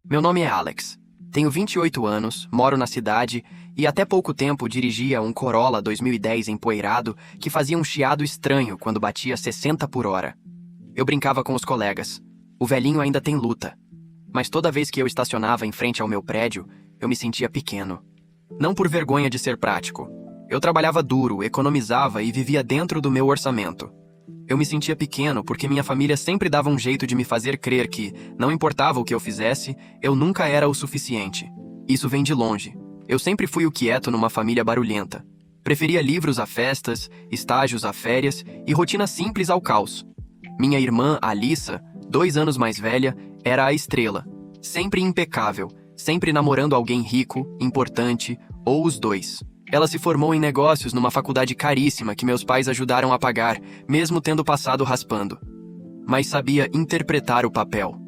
Meu nome é Alex. Tenho 28 anos, moro na cidade e até pouco tempo dirigia um Corolla 2010 empoeirado que fazia um chiado estranho quando batia 60 por hora. Eu brincava com os colegas. O velhinho ainda tem luta. Mas toda vez que eu estacionava em frente ao meu prédio, eu me sentia pequeno. Não por vergonha de ser prático. Eu trabalhava duro, economizava e vivia dentro do meu orçamento. Eu me sentia pequeno porque minha família sempre dava um jeito de me fazer crer que, não importava o que eu fizesse, eu nunca era o suficiente. Isso vem de longe. Eu sempre fui o quieto numa família barulhenta. Preferia livros a festas, estágios a férias e rotina simples ao caos. Minha irmã, Alissa, 2 anos mais velha, era a estrela. Sempre impecável, sempre namorando alguém rico, importante, ou os dois. Ela se formou em negócios numa faculdade caríssima que meus pais ajudaram a pagar, mesmo tendo passado raspando. Mas sabia interpretar o papel.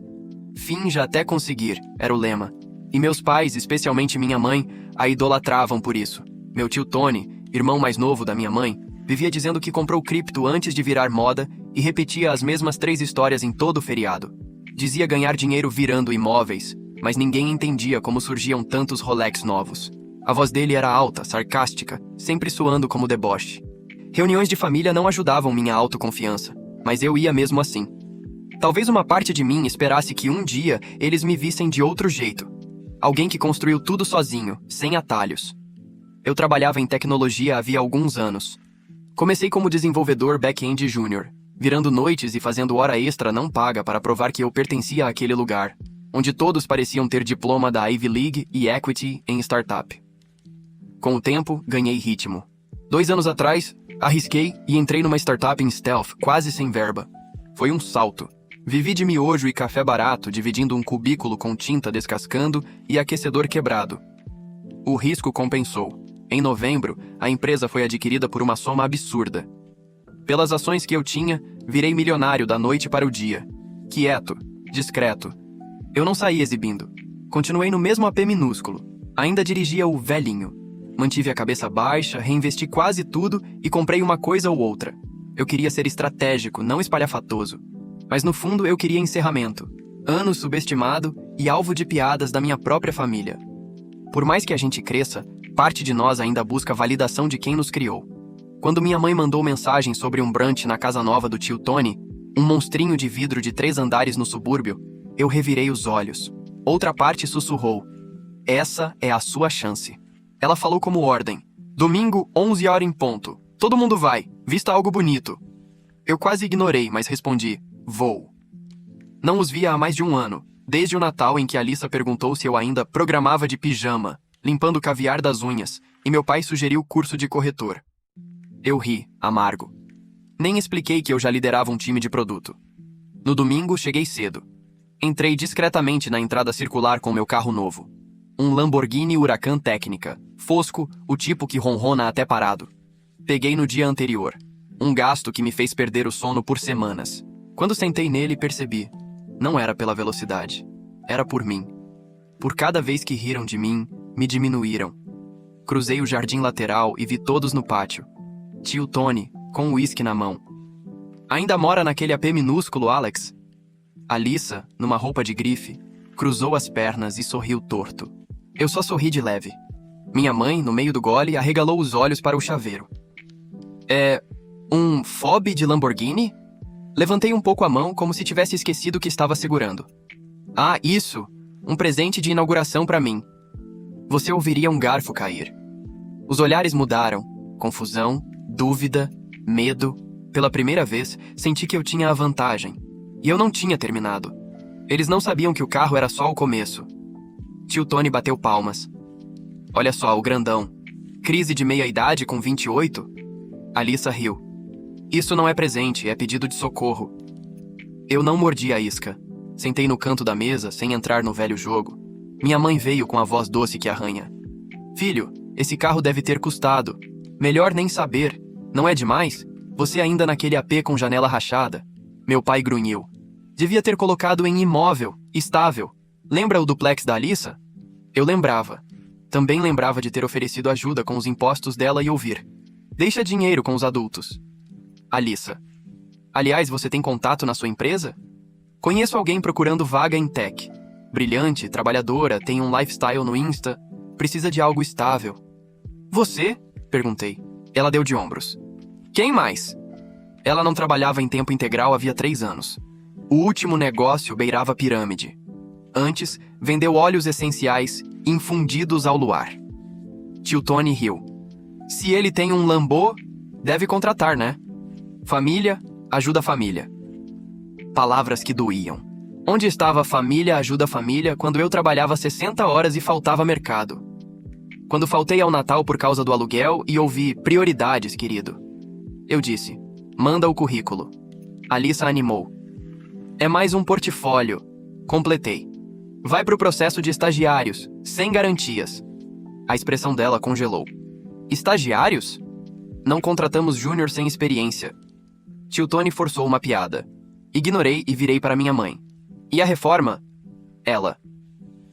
Finja até conseguir, era o lema. E meus pais, especialmente minha mãe, a idolatravam por isso. Meu tio Tony, irmão mais novo da minha mãe, vivia dizendo que comprou cripto antes de virar moda e repetia as mesmas 3 histórias em todo o feriado. Dizia ganhar dinheiro virando imóveis, mas ninguém entendia como surgiam tantos Rolex novos. A voz dele era alta, sarcástica, sempre soando como deboche. Reuniões de família não ajudavam minha autoconfiança, mas eu ia mesmo assim. Talvez uma parte de mim esperasse que um dia eles me vissem de outro jeito. Alguém que construiu tudo sozinho, sem atalhos. Eu trabalhava em tecnologia havia alguns anos. Comecei como desenvolvedor back-end júnior, virando noites e fazendo hora extra não paga para provar que eu pertencia àquele lugar, onde todos pareciam ter diploma da Ivy League e equity em startup. Com o tempo, ganhei ritmo. 2 anos atrás, arrisquei e entrei numa startup em stealth, quase sem verba. Foi um salto. Vivi de miojo e café barato, dividindo um cubículo com tinta descascando e aquecedor quebrado. O risco compensou. Em novembro, a empresa foi adquirida por uma soma absurda. Pelas ações que eu tinha, virei milionário da noite para o dia. Quieto, discreto. Eu não saí exibindo. Continuei no mesmo AP minúsculo. Ainda dirigia o velhinho. Mantive a cabeça baixa, reinvesti quase tudo e comprei uma coisa ou outra. Eu queria ser estratégico, não espalhafatoso. Mas no fundo eu queria encerramento. Anos subestimado e alvo de piadas da minha própria família. Por mais que a gente cresça, parte de nós ainda busca validação de quem nos criou. Quando minha mãe mandou mensagem sobre um brunch na casa nova do tio Tony, um monstrinho de vidro de 3 andares no subúrbio, eu revirei os olhos. Outra parte sussurrou: "Essa é a sua chance." Ela falou como ordem: "Domingo, 11 horas em ponto. Todo mundo vai. Vista algo bonito." Eu quase ignorei, mas respondi: "Vou." Não os via há mais de 1 ano, desde o Natal em que Alissa perguntou se eu ainda programava de pijama, limpando o caviar das unhas, e meu pai sugeriu o curso de corretor. Eu ri, amargo. Nem expliquei que eu já liderava um time de produto. No domingo, cheguei cedo. Entrei discretamente na entrada circular com meu carro novo. Um Lamborghini Huracan Técnica, fosco, o tipo que ronrona até parado. Peguei no dia anterior. Um gasto que me fez perder o sono por semanas. Quando sentei nele, percebi. Não era pela velocidade. Era por mim. Por cada vez que riram de mim, me diminuíram. Cruzei o jardim lateral e vi todos no pátio. Tio Tony, com o uísque na mão. "Ainda mora naquele AP minúsculo, Alex?" Alissa, numa roupa de grife, cruzou as pernas e sorriu torto. Eu só sorri de leve. Minha mãe, no meio do gole, arregalou os olhos para o chaveiro. "É um fob de Lamborghini?" Levantei um pouco a mão como se tivesse esquecido o que estava segurando. "Ah, isso! Um presente de inauguração para mim." Você ouviria um garfo cair. Os olhares mudaram. Confusão, dúvida, medo. Pela primeira vez, senti que eu tinha a vantagem. E eu não tinha terminado. Eles não sabiam que o carro era só o começo. Tio Tony bateu palmas. "Olha só, o grandão. Crise de meia-idade com 28?" Alissa riu. "Isso não é presente, é pedido de socorro." Eu não mordi a isca. Sentei no canto da mesa, sem entrar no velho jogo. Minha mãe veio com a voz doce que arranha. "Filho, esse carro deve ter custado. Melhor nem saber. Não é demais? Você ainda naquele AP com janela rachada." Meu pai grunhiu. "Devia ter colocado em imóvel, estável. Lembra o duplex da Alissa?" Eu lembrava. Também lembrava de ter oferecido ajuda com os impostos dela e ouvir: "Deixa dinheiro com os adultos." Alissa: "Aliás, você tem contato na sua empresa?" "Conheço alguém procurando vaga em tech. Brilhante, trabalhadora, tem um lifestyle no Insta, precisa de algo estável. Você? Perguntei. Ela deu de ombros. Quem mais? Ela não trabalhava em tempo integral havia 3 anos. O último negócio beirava a pirâmide. Antes, vendeu óleos essenciais infundidos ao luar. Tio Tony riu. Se ele tem um Lambo, deve contratar, né? Família ajuda a família. Palavras que doíam. Onde estava a família ajuda a família quando eu trabalhava 60 horas e faltava mercado? Quando faltei ao Natal por causa do aluguel e ouvi prioridades, querido. Eu disse, manda o currículo. Alissa animou. É mais um portfólio. Completei. Vai pro processo de estagiários, sem garantias. A expressão dela congelou. Estagiários? Não contratamos júnior sem experiência. Tio Tony forçou uma piada. Ignorei e virei para minha mãe. E a reforma? Ela.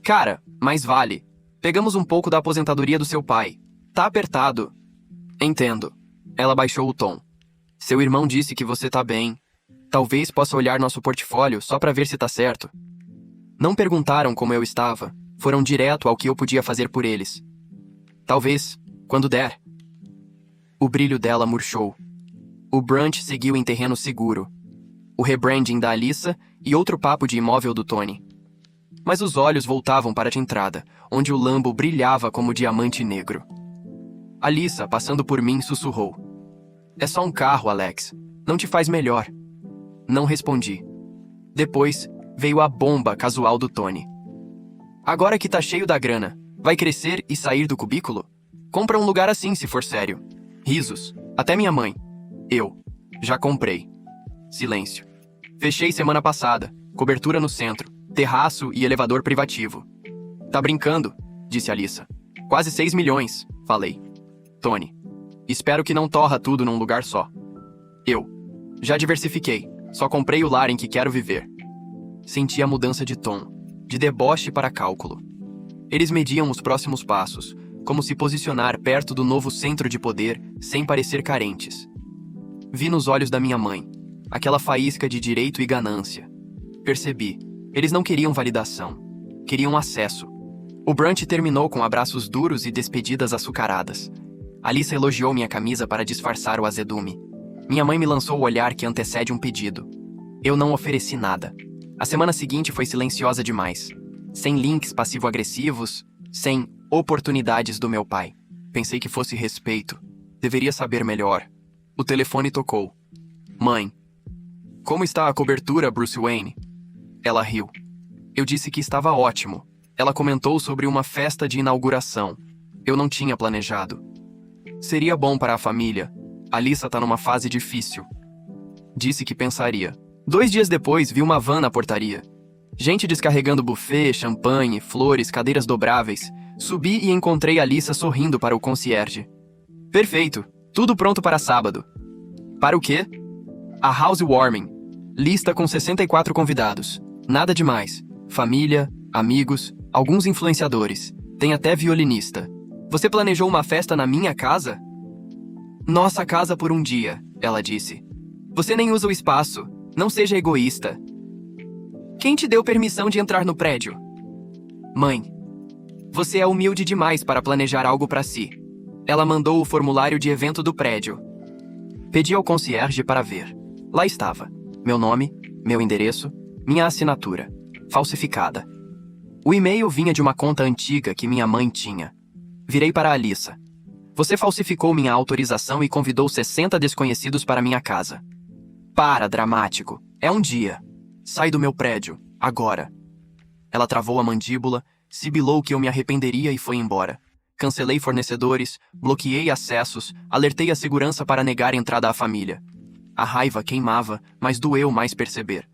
Cara, mais vale. Pegamos um pouco da aposentadoria do seu pai. Tá apertado. Entendo. Ela baixou o tom. Seu irmão disse que você tá bem. Talvez possa olhar nosso portfólio só para ver se tá certo. Não perguntaram como eu estava. Foram direto ao que eu podia fazer por eles. Talvez, quando der. O brilho dela murchou. O brunch seguiu em terreno seguro. O rebranding da Alissa e outro papo de imóvel do Tony. Mas os olhos voltavam para a entrada, onde o Lambo brilhava como diamante negro. Alissa, passando por mim, sussurrou. É só um carro, Alex. Não te faz melhor. Não respondi. Depois, veio a bomba casual do Tony. Agora que tá cheio da grana, vai crescer e sair do cubículo? Compra um lugar assim se for sério. Risos. Até minha mãe. Eu. Já comprei. Silêncio. Fechei semana passada. Cobertura no centro. Terraço e elevador privativo. Tá brincando? Disse Alissa. Quase 6 milhões, falei. Tony. Espero que não torra tudo num lugar só. Eu. Já diversifiquei. Só comprei o lar em que quero viver. Senti a mudança de tom. De deboche para cálculo. Eles mediam os próximos passos, como se posicionar perto do novo centro de poder, sem parecer carentes. Vi nos olhos da minha mãe, aquela faísca de direito e ganância. Percebi, eles não queriam validação, queriam acesso. O brunch terminou com abraços duros e despedidas açucaradas. Alissa elogiou minha camisa para disfarçar o azedume. Minha mãe me lançou o olhar que antecede um pedido. Eu não ofereci nada. A semana seguinte foi silenciosa demais. Sem links passivo-agressivos, sem oportunidades do meu pai. Pensei que fosse respeito. Deveria saber melhor. O telefone tocou. Mãe. Como está a cobertura, Bruce Wayne? Ela riu. Eu disse que estava ótimo. Ela comentou sobre uma festa de inauguração. Eu não tinha planejado. Seria bom para a família. Alissa tá numa fase difícil. Disse que pensaria. 2 dias depois, vi uma van na portaria. Gente descarregando buffet, champanhe, flores, cadeiras dobráveis. Subi e encontrei Alissa sorrindo para o concierge. Perfeito. Tudo pronto para sábado. Para o quê? A housewarming. Lista com 64 convidados. Nada demais. Família, amigos, alguns influenciadores. Tem até violinista. Você planejou uma festa na minha casa? Nossa casa por um dia, ela disse. Você nem usa o espaço. Não seja egoísta. Quem te deu permissão de entrar no prédio? Mãe. Você é humilde demais para planejar algo para si. Ela mandou o formulário de evento do prédio. Pedi ao concierge para ver. Lá estava. Meu nome, meu endereço, minha assinatura. Falsificada. O e-mail vinha de uma conta antiga que minha mãe tinha. Virei para Alissa. Você falsificou minha autorização e convidou 60 desconhecidos para minha casa. Para, dramático. É um dia. Sai do meu prédio, agora. Ela travou a mandíbula, sibilou que eu me arrependeria e foi embora. Cancelei fornecedores, bloqueei acessos, alertei a segurança para negar entrada à família. A raiva queimava, mas doeu mais perceber.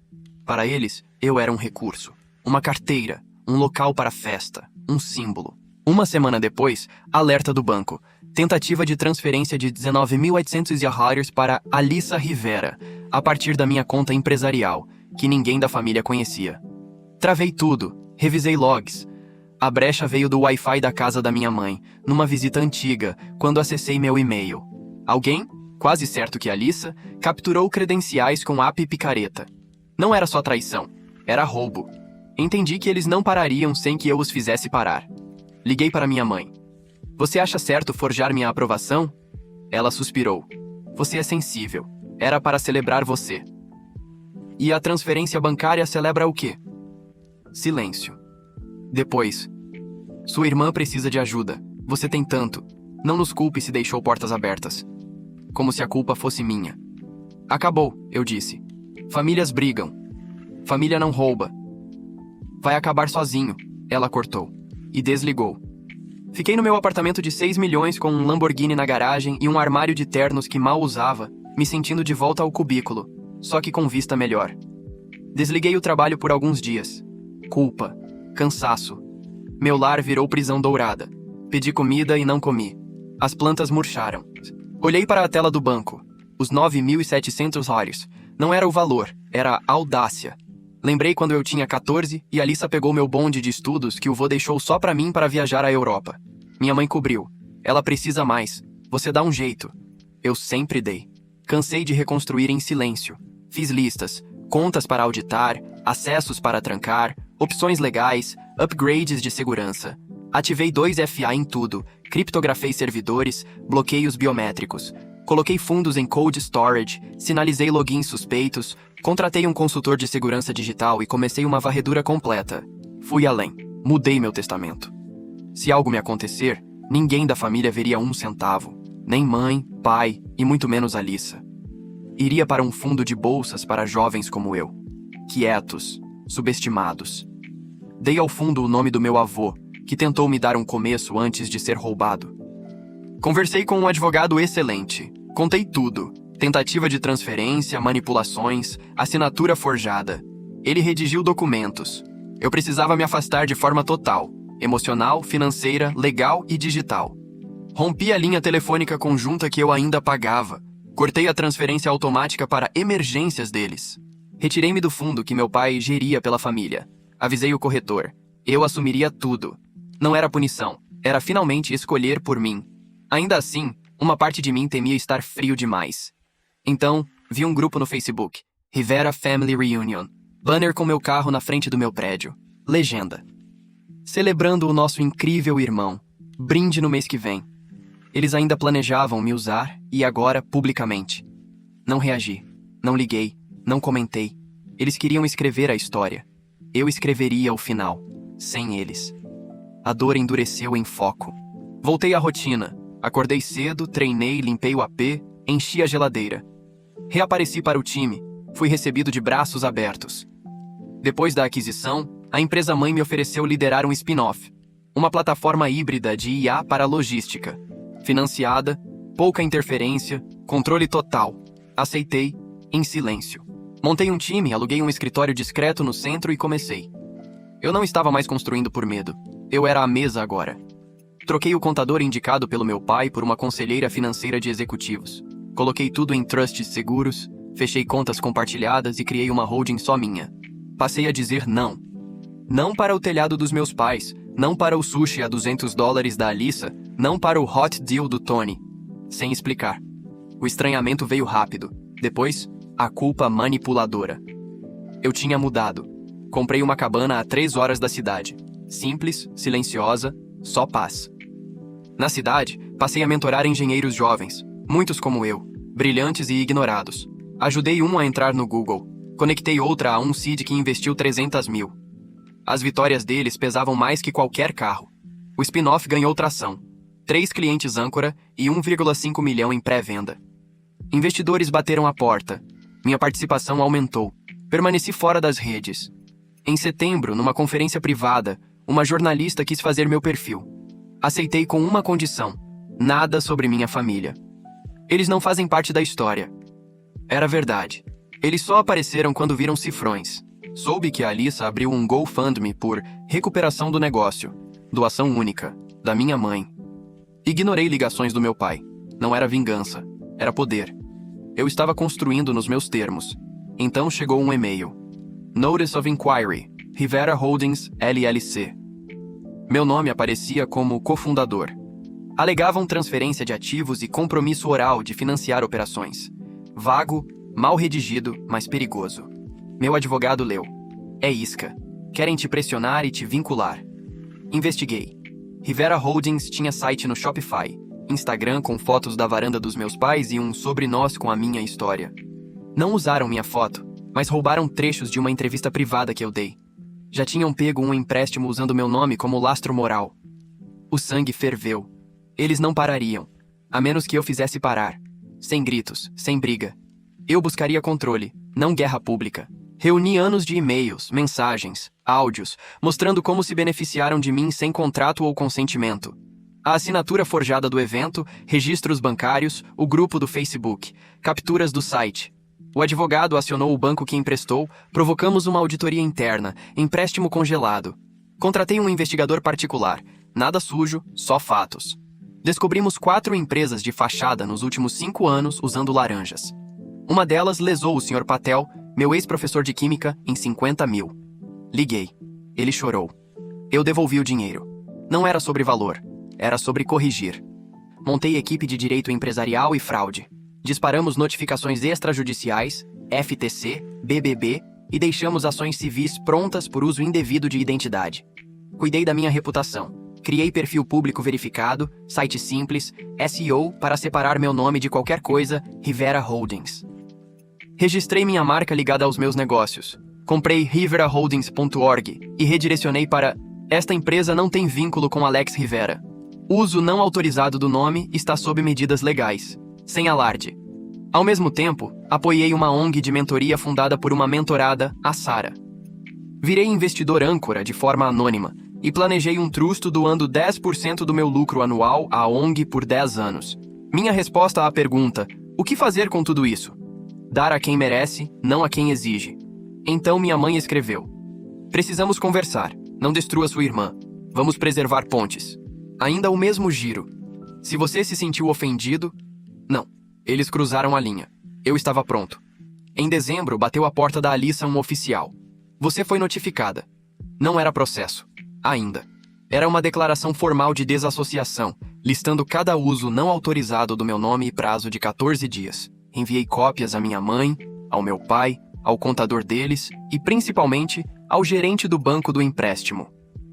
Para eles, eu era um recurso. Uma carteira, um local para festa, um símbolo. Uma semana depois, alerta do banco. Tentativa de transferência de $19.800 para Alissa Rivera, a partir da minha conta empresarial, que ninguém da família conhecia. Travei tudo, revisei logs. A brecha veio do Wi-Fi da casa da minha mãe, numa visita antiga, quando acessei meu e-mail. Alguém, quase certo que Alissa, capturou credenciais com app picareta. Não era só traição, era roubo. Entendi que eles não parariam sem que eu os fizesse parar. Liguei para minha mãe. Você acha certo forjar minha aprovação? Ela suspirou. Você é sensível. Era para celebrar você. E a transferência bancária celebra o quê? Silêncio. Depois. Sua irmã precisa de ajuda. Você tem tanto. Não nos culpe se deixou portas abertas. Como se a culpa fosse minha. Acabou, eu disse. Famílias brigam. Família não rouba. Vai acabar sozinho. Ela cortou. E desligou. Fiquei no meu apartamento de 6 milhões com um Lamborghini na garagem e um armário de ternos que mal usava, me sentindo de volta ao cubículo, só que com vista melhor. Desliguei o trabalho por alguns dias. Culpa. Cansaço. Meu lar virou prisão dourada. Pedi comida e não comi. As plantas murcharam. Olhei para a tela do banco. Os 9.700 dólares. Não era o valor, era a audácia. Lembrei quando eu tinha 14 e Alissa pegou meu bonde de estudos que o vô deixou só pra mim para viajar à Europa. Minha mãe cobriu. Ela precisa mais. Você dá um jeito. Eu sempre dei. Cansei de reconstruir em silêncio. Fiz listas, contas para auditar, acessos para trancar, opções legais, upgrades de segurança. Ativei 2FA em tudo, criptografei servidores, bloqueios biométricos. Coloquei fundos em cold storage, sinalizei logins suspeitos, contratei um consultor de segurança digital e comecei uma varredura completa. Fui além. Mudei meu testamento. Se algo me acontecer, ninguém da família veria 1 centavo. Nem mãe, pai e muito menos Alissa. Iria para um fundo de bolsas para jovens como eu. Quietos, subestimados. Dei ao fundo o nome do meu avô, que tentou me dar um começo antes de ser roubado. Conversei com um advogado excelente. Contei tudo. Tentativa de transferência, manipulações, assinatura forjada. Ele redigiu documentos. Eu precisava me afastar de forma total. Emocional, financeira, legal e digital. Rompi a linha telefônica conjunta que eu ainda pagava. Cortei a transferência automática para emergências deles. Retirei-me do fundo que meu pai geria pela família. Avisei o corretor. Eu assumiria tudo. Não era punição. Era finalmente escolher por mim. Ainda assim, uma parte de mim temia estar frio demais. Então, vi um grupo no Facebook. Rivera Family Reunion. Banner com meu carro na frente do meu prédio. Legenda. Celebrando o nosso incrível irmão. Brinde no mês que vem. Eles ainda planejavam me usar e agora publicamente. Não reagi. Não liguei. Não comentei. Eles queriam escrever a história. Eu escreveria o final. Sem eles. A dor endureceu em foco. Voltei à rotina. Acordei cedo, treinei, limpei o AP, enchi a geladeira. Reapareci para o time. Fui recebido de braços abertos. Depois da aquisição, a empresa-mãe me ofereceu liderar um spin-off. Uma plataforma híbrida de IA para logística. Financiada, pouca interferência, controle total. Aceitei, em silêncio. Montei um time, aluguei um escritório discreto no centro e comecei. Eu não estava mais construindo por medo. Eu era a mesa agora. Troquei o contador indicado pelo meu pai por uma conselheira financeira de executivos. Coloquei tudo em trusts seguros, fechei contas compartilhadas e criei uma holding só minha. Passei a dizer não. Não para o telhado dos meus pais, não para o sushi a $200 da Alissa, não para o hot deal do Tony. Sem explicar. O estranhamento veio rápido. Depois, a culpa manipuladora. Eu tinha mudado. Comprei uma cabana a 3 horas da cidade. Simples, silenciosa, só paz. Na cidade, passei a mentorar engenheiros jovens, muitos como eu, brilhantes e ignorados. Ajudei um a entrar no Google. Conectei outra a um seed que investiu 300 mil. As vitórias deles pesavam mais que qualquer carro. O spin-off ganhou tração. 3 clientes âncora e 1,5 milhão em pré-venda. Investidores bateram a porta. Minha participação aumentou. Permaneci fora das redes. Em setembro, numa conferência privada, uma jornalista quis fazer meu perfil. Aceitei com uma condição: nada sobre minha família. Eles não fazem parte da história. Era verdade. Eles só apareceram quando viram cifrões. Soube que a Alissa abriu um GoFundMe por recuperação do negócio. Doação única. Da minha mãe. Ignorei ligações do meu pai. Não era vingança. Era poder. Eu estava construindo nos meus termos. Então chegou um e-mail. Notice of Inquiry. Rivera Holdings, LLC. Meu nome aparecia como cofundador. Alegavam transferência de ativos e compromisso oral de financiar operações. Vago, mal redigido, mas perigoso. Meu advogado leu. É isca. Querem te pressionar e te vincular. Investiguei. Rivera Holdings tinha site no Shopify, Instagram com fotos da varanda dos meus pais e um sobre nós com a minha história. Não usaram minha foto, mas roubaram trechos de uma entrevista privada que eu dei. Já tinham pego um empréstimo usando meu nome como lastro moral. O sangue ferveu. Eles não parariam, a menos que eu fizesse parar. Sem gritos, sem briga. Eu buscaria controle, não guerra pública. Reuni anos de e-mails, mensagens, áudios, mostrando como se beneficiaram de mim sem contrato ou consentimento. A assinatura forjada do evento, registros bancários, o grupo do Facebook, capturas do site. O advogado acionou o banco que emprestou, provocamos uma auditoria interna, empréstimo congelado. Contratei um investigador particular, nada sujo, só fatos. Descobrimos 4 empresas de fachada nos últimos 5 anos usando laranjas. Uma delas lesou o Sr. Patel, meu ex-professor de química, em 50 mil. Liguei. Ele chorou. Eu devolvi o dinheiro. Não era sobre valor, era sobre corrigir. Montei equipe de direito empresarial e fraude. Disparamos notificações extrajudiciais, FTC, BBB e deixamos ações civis prontas por uso indevido de identidade. Cuidei da minha reputação. Criei perfil público verificado, site simples, SEO para separar meu nome de qualquer coisa, Rivera Holdings. Registrei minha marca ligada aos meus negócios. Comprei riveraholdings.org e redirecionei para "Esta empresa não tem vínculo com Alex Rivera. Uso não autorizado do nome está sob medidas legais. Sem alarde." Ao mesmo tempo, apoiei uma ONG de mentoria fundada por uma mentorada, a Sara. Virei investidor âncora de forma anônima e planejei um trusto doando 10% do meu lucro anual à ONG por 10 anos. Minha resposta à pergunta: o que fazer com tudo isso? Dar a quem merece, não a quem exige. Então minha mãe escreveu: "Precisamos conversar. Não destrua sua irmã. Vamos preservar pontes." Ainda o mesmo giro. "Se você se sentiu ofendido..." Não. Eles cruzaram a linha. Eu estava pronto. Em dezembro, bateu à porta da Alissa um oficial. "Você foi notificada." Não era processo. Ainda. Era uma declaração formal de desassociação, listando cada uso não autorizado do meu nome e prazo de 14 dias. Enviei cópias à minha mãe, ao meu pai, ao contador deles e, principalmente, ao gerente do banco do empréstimo.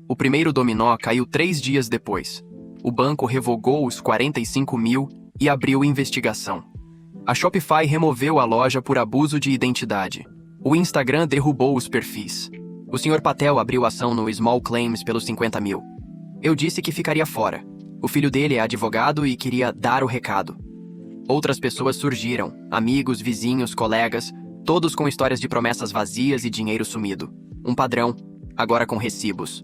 O primeiro dominó caiu 3 dias depois. O banco revogou os 45 mil e abriu investigação. A Shopify removeu a loja por abuso de identidade. O Instagram derrubou os perfis. O Sr. Patel abriu ação no Small Claims pelos 50 mil. Eu disse que ficaria fora. O filho dele é advogado e queria dar o recado. Outras pessoas surgiram, amigos, vizinhos, colegas, todos com histórias de promessas vazias e dinheiro sumido. Um padrão, agora com recibos.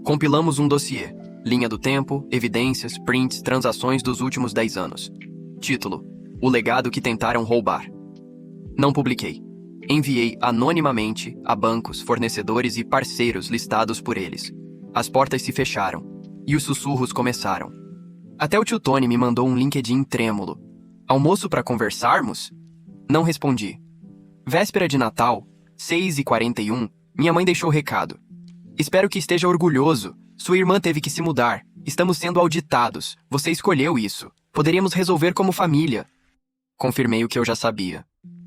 Compilamos um dossiê, linha do tempo, evidências, prints, transações dos últimos 10 anos. Título: O legado que tentaram roubar. Não publiquei. Enviei anonimamente a bancos, fornecedores e parceiros listados por eles. As portas se fecharam e os sussurros começaram. Até o tio Tony me mandou um LinkedIn trêmulo. "Almoço para conversarmos?" Não respondi. Véspera de Natal, 6h41, minha mãe deixou recado. "Espero que esteja orgulhoso. Sua irmã teve que se mudar. Estamos sendo auditados. Você escolheu isso. Poderíamos resolver como família." Confirmei o que eu já sabia.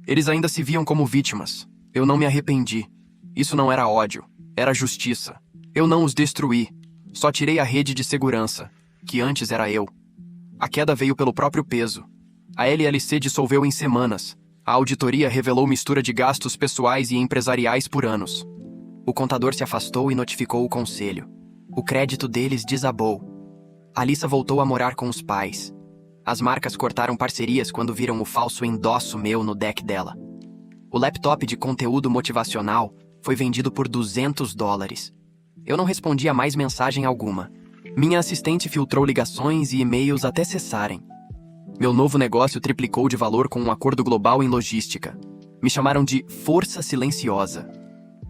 Eles ainda se viam como vítimas. Eu não me arrependi. Isso não era ódio. Era justiça. Eu não os destruí. Só tirei a rede de segurança, que antes era eu. A queda veio pelo próprio peso. A LLC dissolveu em semanas. A auditoria revelou mistura de gastos pessoais e empresariais por anos. O contador se afastou e notificou o conselho. O crédito deles desabou. Alissa voltou a morar com os pais. As marcas cortaram parcerias quando viram o falso endosso meu no deck dela. O laptop de conteúdo motivacional foi vendido por $200. Eu não respondi a mais mensagem alguma. Minha assistente filtrou ligações e e-mails até cessarem. Meu novo negócio triplicou de valor com um acordo global em logística. Me chamaram de Força Silenciosa.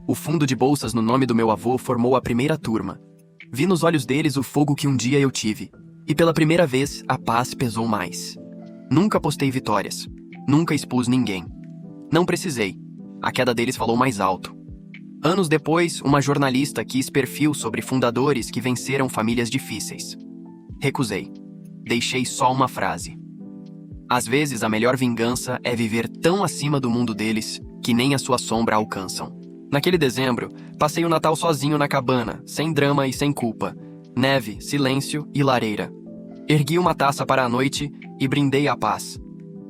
O fundo de bolsas no nome do meu avô formou a primeira turma. Vi nos olhos deles o fogo que um dia eu tive. E pela primeira vez, a paz pesou mais. Nunca postei vitórias. Nunca expus ninguém. Não precisei. A queda deles falou mais alto. Anos depois, uma jornalista quis perfil sobre fundadores que venceram famílias difíceis. Recusei. Deixei só uma frase. Às vezes, a melhor vingança é viver tão acima do mundo deles que nem a sua sombra alcançam. Naquele dezembro, passei o Natal sozinho na cabana, sem drama e sem culpa. Neve, silêncio e lareira. Ergui uma taça para a noite e brindei a paz.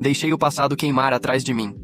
Deixei o passado queimar atrás de mim.